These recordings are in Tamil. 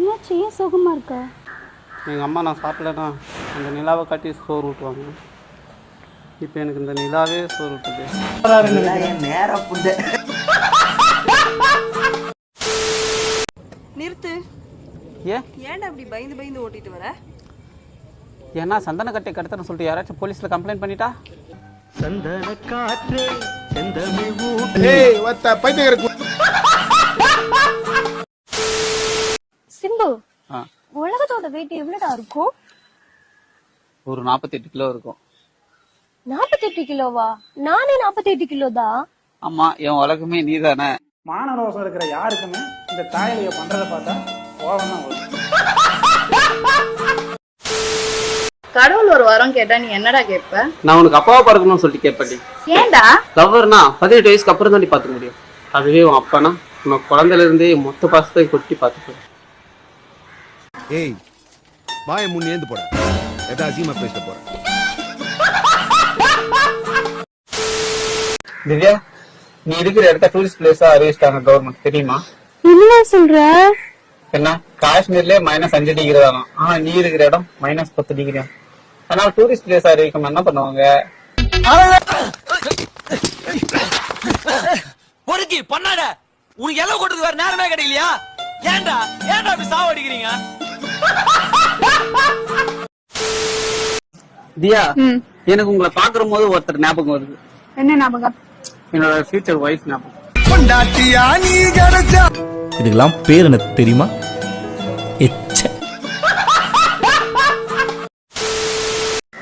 என்னாச்சு ஏன் சுகமாக இருக்கா? எங்கள் அம்மா நான் சாப்பிடலன்னா அந்த நிலாவை காட்டி சோறு ஊட்டுவாங்க. இப்போ எனக்கு இந்த நிலாவே சோறு ஊட்டுது. நேரம் புண்டை நிறுத்து. ஏன்டா அப்படி பயந்து பயந்து ஓட்டிட்டு வர? ஏன்னா சந்தன கட்டை கடத்தன்னு சொல்லிட்டு யாராச்சும் போலீஸில் கம்ப்ளைண்ட் பண்ணிட்டா? சந்தன காற்றே செந்தமிழ் சிம்பு, உலகத்தோட வெயிட் எவ்வளோடா இருக்கும்? ஒரு 48 கிலோ இருக்கும். 48 கிலோவா? நானே 48 கிலோ தான். ஆமா, என் உலகமே நீ தானே. மானரோசம் இருக்கிற யாருக்குமே இந்த தாயலியை பண்றதை பார்த்தா கோபம் தான் வரும். கடவுள் ஒரு வரம் கேட்டா நீ என்னடா கேட்ப? நான் உனக்கு அப்பாவை பார்க்கணும்னு சொல்லிட்டு கேட்படி. ஏன்டா? லவ்வர்னா 18 வயசுக்கு அப்புறம் தான் பார்த்துக்க முடியும். அதுவே உன் அப்பானா உனக்கு குழந்தையில இருந்தே மொத்த பாசத்தை கொட்டி பார்த்துக்க. ஏய், வாயை முன்னே ஏந்து போட. ஏதா அசிங்கமா பேச போற. திவ்யா, நீ இருக்கிற இடத்த டூரிஸ்ட் பிளேஸா அறிவிச்சிட்டாங்க கவர்மெண்ட், தெரியுமா? என்ன சொல்ற? என்ன, காஷ்மீர்லயே -5 டிகிரி தானா? ஆனா நீ இருக்கிற இடம் -10 டிகிரி. அதனால டூரிஸ்ட் பிளேஸ் அறிவிக்காம என்ன பண்ணுவாங்க? பொறுக்கி பண்ணாட உனக்கு எல்லாம் கொடுத்து வேற நேரமே கிடைக்கலையா? ஏன்டா ஏன்டா அப்படி சாவடிக்கிறீங்க? தியா, எனக்கு உங்களை பாக்குற போது ஒருத்தர் ஞாபகம் வருது. என்ன ஞாபகம்? என்னோட ஃபியூச்சர் வைஃப் ஞாபகம். இதுக்கெல்லாம் பேர் எனக்கு தெரியுமா? எச்ச.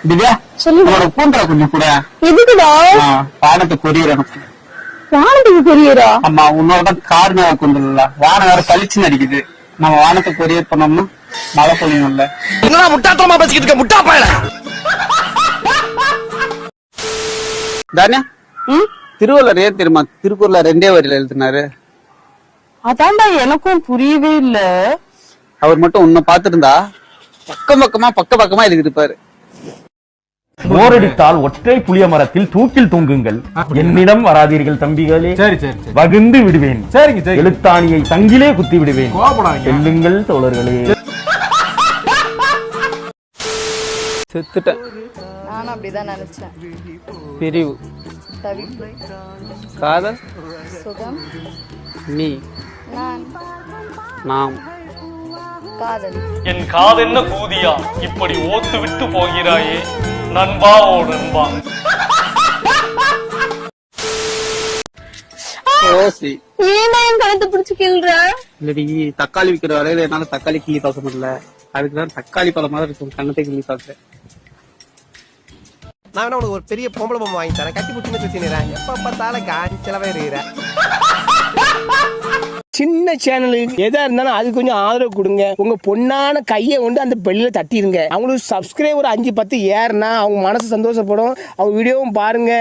திவ்யா, உன்னோட போன்ற கொஞ்சம் கூட. எதுக்குடா? வானத்துக்கு கொரியர் எனக்கு. வானத்துக்கு கொரியரா? ஆமா, உன்னோட கார் மேல கொண்டு வானம் வேற பளிச்சுன்னு அடிக்குது. நம்ம வானத்துக்கு கொரியர் பண்ணோம்னா மழை பொழியும்ல. என்னடா முட்டாத்தனமா பேசிக்கிட்டு இருக்க முட்டா பயல? தானே திருவள்ளுவர் ஏன் தெரியுமா திருக்குறளை 2 வரியில எழுதினாரு? அதான்டா எனக்கும் புரியவே இல்ல. அவர் மட்டும் உன்னை பார்த்திருந்தா பக்க பக்கமா எழுதிருப்பாரு. போரடித்தால் ஒற்றை புளிய மரத்தில் தூக்கில் தூங்குங்கள், என்னிடம் வராதீர்கள் தம்பிகளே. சரி சரி சரி, வகுந்து விடுவேன். சரிங்க சரி. எழுத்தாணியை சங்கிலே குத்தி விடுவேன். கோபப்படாதீங்க. செல்லுங்கள் தோழர்களே. செத்துட்டேன். நானும் அப்படிதான் நினைச்சேன். பிரிவு, தவிப்பு, காதல், சுகம், நீ, நான், நாம். காதல். என் காதென்ன கூதியா இப்படி ஓத்து விட்டு போகிறாயே நண்பா, ஓ நண்பா. ஓசி ஏன்டா என் கழுத்தை பிடிச்சு கிள்ற? இல்லடி, தக்காளி விக்கிற வரையில என்னால தக்காளி கிள்ளி பார்க்க முடியல. அதுக்குதான் தக்காளி பழம் மாதிரி இருக்கும் கண்ணத்தை கிள்ளி பார்க்கிறேன். நான் வேணா உனக்கு ஒரு பெரிய பொம்பளை பொம்மை வாங்கி தரேன், கட்டி பிடிச்சி வச்சுக்கிறேன். எப்ப பார்த்தாலும் காஞ்சலவே இருக்கிறேன். சின்ன சேனலுக்கு எதா இருந்தாலும் அது கொஞ்சம் ஆதரவு கொடுங்க. உங்க பொண்ணான கையை கொண்டு அந்த பெல்லில தட்டிடுங்க. அவங்களுக்கு சப்ஸ்கிரைபர் 5-10 ஏறுனா அவங்க மனசு சந்தோஷப்படும். அவங்க வீடியோவும் பாருங்க.